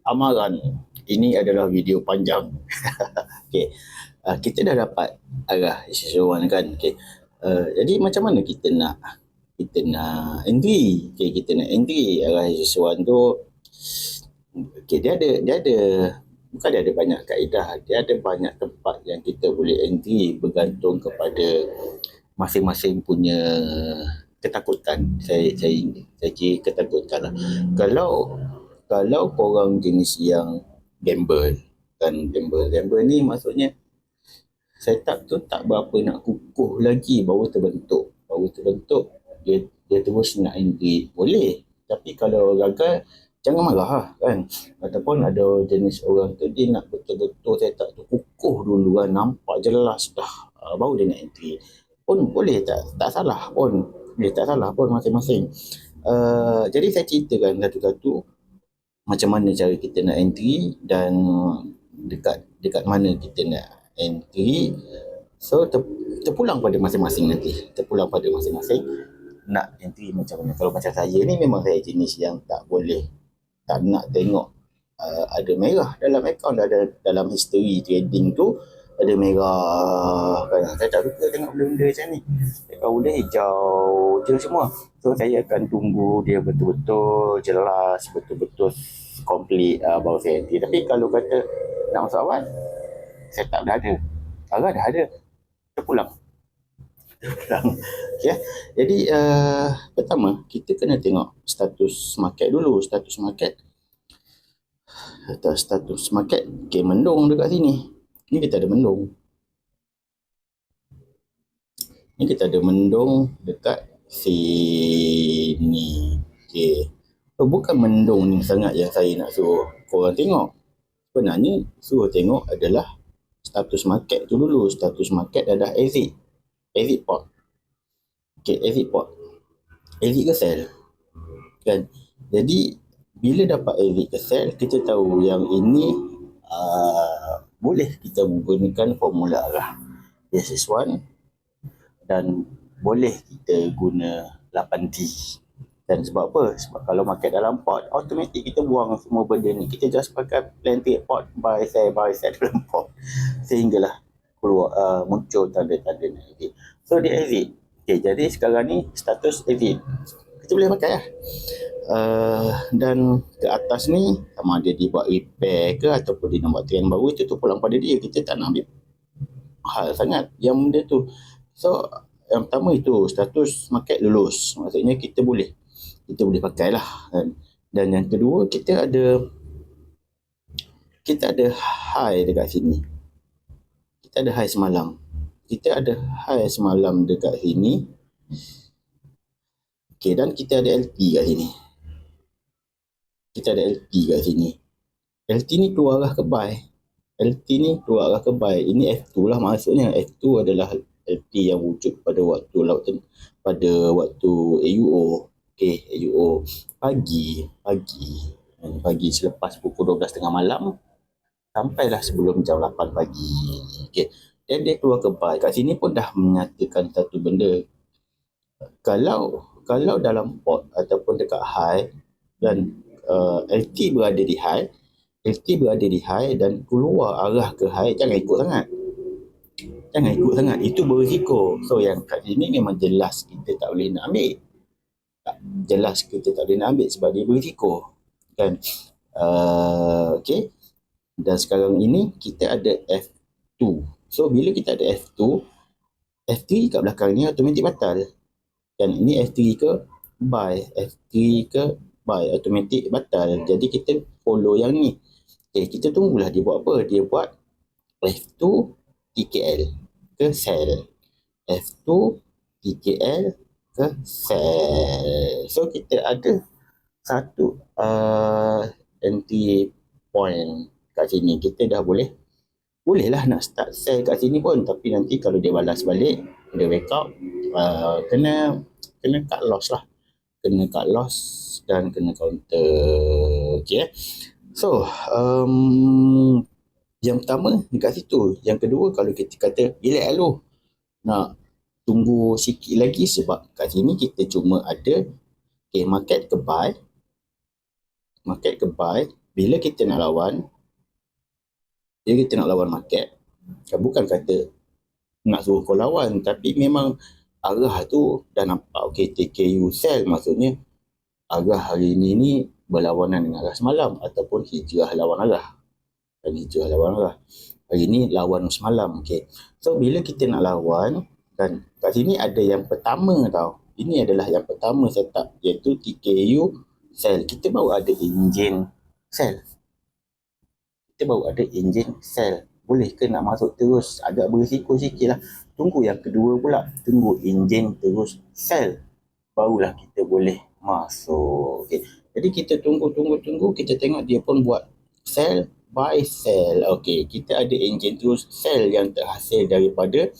amaran. Ini adalah video panjang. Okey. Kita dah dapat arah sesuatu kan. Okey. Jadi macam mana kita nak entry. Okey, kita nak entry arah sesuatu tu. Okey, dia ada bukan dia ada banyak kaedah, dia ada banyak tempat yang kita boleh entry bergantung kepada masing-masing punya ketakutan. Saya kira ketakutan lah. Kalau korang jenis yang gamble ni maksudnya setup tu tak berapa nak kukuh lagi baru terbentuk dia terus nak entry boleh, tapi kalau gagal jangan marah lah kan. Ataupun ada jenis orang tu dia nak betul-betul setup tu kukuh dulu kan, nampak jelas dah, baru dia nak entry pun boleh, tak salah pun, masing-masing. Jadi saya ceritakan satu-satu macam mana cara kita nak entry dan dekat mana kita nak entry. So terpulang pada masing-masing nak entry macam mana. Kalau macam saya ni memang saya jenis yang tak nak tengok ada merah dalam akaun, dalam history trading tu ada merah kan. Saya tak suka tengok benda-benda macam ni. Kalau boleh hijau je semua. So saya akan tunggu dia betul-betul jelas, betul-betul complete baru saya entry. Tapi kalau kata nak masuk awal, setup dah ada, arah dah ada, terpulang. Okay. Jadi pertama kita kena tengok status market dulu. Status market okay, mendung dekat sini. Ni kita ada mendung dekat sini. Okay. Bukan mendung ni sangat yang saya nak suruh korang tengok. Sebenarnya suruh tengok adalah status market tu dulu. Status market adalah exit port. Okay, exit port. Exit ke sell kan. Jadi bila dapat exit ke sell, kita tahu yang ini boleh kita menggunakan formula arah SS1 dan boleh kita guna 8T. Dan sebab apa? Sebab kalau market dalam port, automatik kita buang semua benda ni. Kita just pakai plan trade port, buy sell dalam port. Sehinggalah keluar muncul tanda-tanda exit. So dia exit. Okay, jadi sekarang ni status exit. Kita boleh pakai lah. Dan ke atas ni sama ada dia buat repair ke ataupun dia nak buat trend baru, itu tu pulang pada dia. Kita tak nak ambil hal sangat yang benda tu. So yang pertama itu status market lulus, maksudnya kita boleh pakai lah kan. Dan yang kedua kita ada high dekat sini, kita ada high semalam dekat sini. Okay, dan kita ada LT kat sini. LT ni keluar arah ke buy. Ini F2 lah maksudnya. F2 adalah LT yang wujud pada waktu AUO. Okay, AUO pagi selepas pukul 12.30 malam sampailah sebelum jam 8 pagi. Okay. Dan dia keluar ke buy. Kat sini pun dah menyatakan satu benda. Kalau dalam port ataupun dekat high dan LT berada di high dan keluar arah ke high, jangan ikut sangat. Itu berisiko. So yang kat sini memang jelas kita tak boleh nak ambil. Sebab dia berisiko kan. Okay. Dan sekarang ini kita ada F2. So bila kita ada F2, F3 kat belakang ni automatik batal. Dan ini F3 ke buy, automatik batal. Jadi kita follow yang ni. Okay, kita tunggulah dia buat apa. Dia buat F2 TKL ke sell. F2 TKL ke sell. So kita ada satu entry point kat sini. Kita dah bolehlah nak start sell kat sini pun, tapi nanti kalau dia balas balik, dia wake up, kena cut loss lah. Kena cut loss dan kena counter. Okay. So yang pertama dekat situ. Yang kedua, kalau kita kata relax dulu, nak tunggu sikit lagi, sebab kat sini kita cuma ada market ke buy bila kita nak lawan, market, bukan kata nak suruh kau lawan, tapi memang arah tu dah nampak. Okay, TKU sell, maksudnya arah hari ni berlawanan dengan arah semalam, ataupun hijrah lawan arah. Hari ni lawan semalam. Okay. So bila kita nak lawan, kan, kat sini ada yang pertama tau. Ini adalah yang pertama setup, iaitu TKU sell. Kita baru ada enjin sell. Boleh ke nak masuk terus? Agak berisiko sikit lah. Tunggu yang kedua pula. Tunggu enjin terus sell, barulah kita boleh masuk. Okay. Jadi kita tunggu. Kita tengok dia pun buat sell, buy, sell. Okay. Kita ada enjin terus sell yang terhasil daripada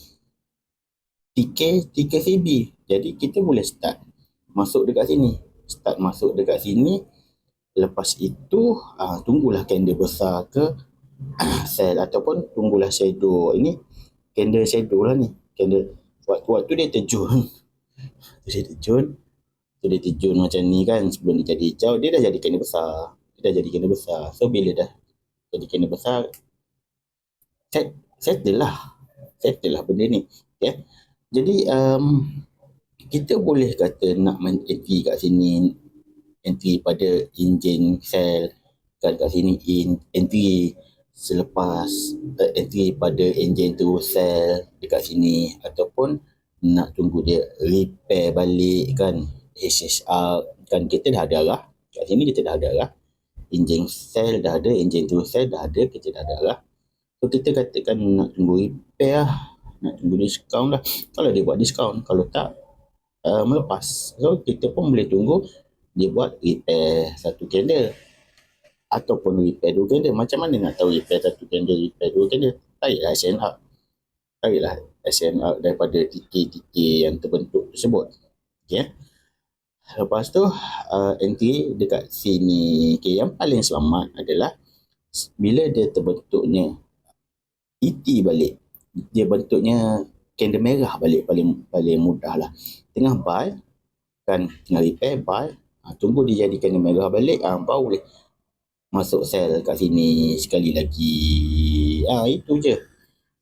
TKCB. Jadi kita boleh start masuk dekat sini. Lepas itu tunggulah candle besar ke sell, ataupun tunggulah shadow. Ini candle shadow lah ni. Candle waktu dia terjun. Dia terjun macam ni kan. Sebelum dia jadi hijau, dia dah jadi candle besar. So bila dah jadi candle besar, settle lah benda ni. Okay. Jadi kita boleh kata nak entry kat sini, entry pada enjin sell, kan, kat sini entry selepas entry pada enjin tu sell dekat sini, ataupun nak tunggu dia repair balik, kan, HSR, kan, kita dah ada arah kat sini, kita dah ada arah enjin sell dah ada, enjin tu sell dah ada, kita dah ada arah. So kita katakan nak tunggu repair lah, nak tunggu diskaun lah. Kalau dia buat diskaun, kalau tak melepas. So kita pun boleh tunggu dia buat repair satu candle ataupun repair dua candle. Macam mana nak tahu repair satu candle, repair dua candle? Tariklah SNR daripada TK yang terbentuk tersebut. Okay. Lepas tu entry dekat sini. Okay, yang paling selamat adalah bila dia terbentuknya ET balik, dia bentuknya candle merah balik, paling mudah lah. Tengah buy, kan, tengah repair, buy, tunggu dia jadi candle merah balik, baru boleh masuk sell kat sini sekali lagi. Itu je.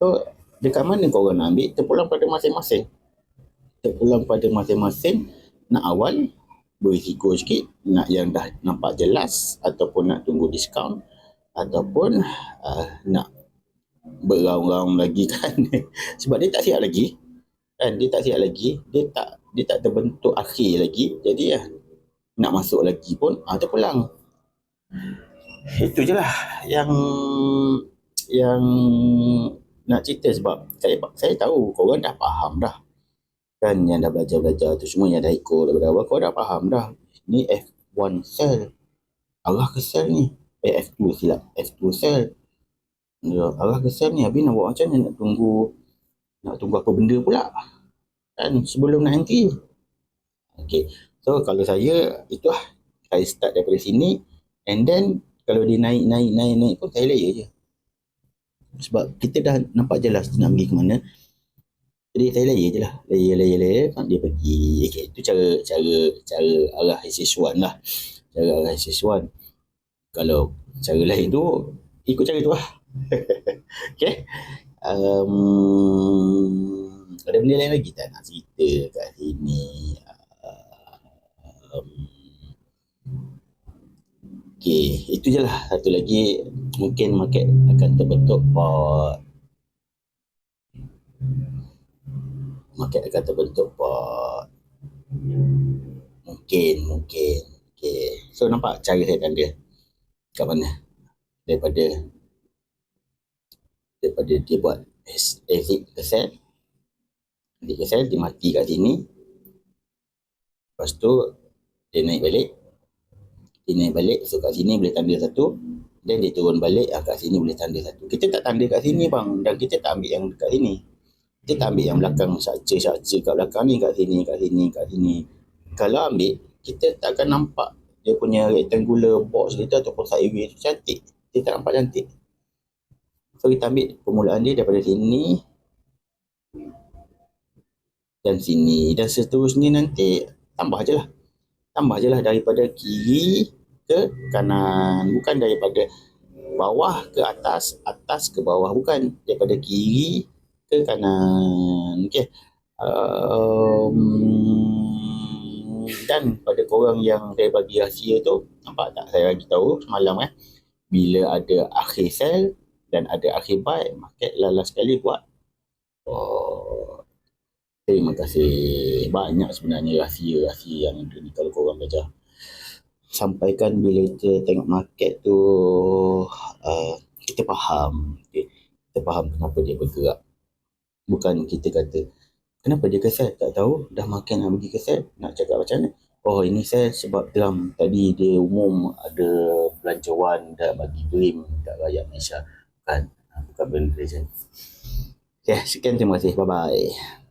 So dekat mana korang nak ambil, terpulang pada masing-masing. Nak awal berisiko sikit, nak yang dah nampak jelas, ataupun nak tunggu diskaun, ataupun nak beraung-raung lagi, kan. Sebab dia tak siap lagi, kan, dia tak terbentuk akhir lagi. Jadi nak masuk lagi pun terpulang. Itu je lah yang nak cerita. Sebab saya tahu korang dah faham dah, kan, yang dah belajar tu semua, yang dah ikut daripada awal, korang dah faham dah. Ni F1 sell, arah ke sell ni. F2 sell, arah ke sell ni. Habis nak buat macam ni, nak tunggu apa benda pula, kan, sebelum nak entry. Okay. So kalau saya, itulah, saya start daripada sini, and then kalau dia naik pun saya layer je. Sebab kita dah nampak jelas nak pergi ke mana. Jadi saya layer je lah. Layer, kan, dia pergi. Okay, itu cara arah SS1 lah. Cara arah SS1. Kalau cara lain tu, ikut cara tu lah. Okay. Ada benda lain lagi tak nak cerita kat sini? Okay, itu je lah. Satu lagi, mungkin market akan terbentuk pot. Mungkin. Okay. So nampak cara saya tanda kat mana? Daripada dia buat exit ke sell, dia mati kat sini. Lepas tu dia naik balik. So kat sini boleh tanda satu, dan dia turun balik, kat sini boleh tanda satu. Kita tak tanda kat sini, bang, dan kita tak ambil yang kat sini. Kita tak ambil yang belakang, structure kat belakang ni, kat sini. Kalau ambil, kita tak akan nampak dia punya rectangular box kita ataupun sideways tu cantik. Dia tak nampak cantik. So kita ambil permulaan dia daripada sini dan sini, dan seterusnya nanti tambah je lah daripada kiri ke kanan, bukan daripada bawah ke atas, atas ke bawah, bukan daripada kiri ke kanan. Okey. Dan pada korang yang saya bagi rahsia tu, nampak tak saya bagi tahu semalam bila ada akhir sell dan ada akhir buy, market last sekali buat. Terima kasih. Banyak sebenarnya rahsia-rahsia yang ada ni kalau korang belajar. Sampaikan bila kita tengok market tu, kita faham. Okay? Kita faham kenapa dia bergerak. Bukan kita kata, kenapa dia ke sell? Tak tahu, dah makan nak pergi ke sell. Nak cakap macam mana? Oh, ini sell sebab Trump. Tadi dia umum ada belanjawan dah bagi dream kat rakyat Malaysia. Bukan benda legend. Okay, sekian, terima kasih. Bye-bye.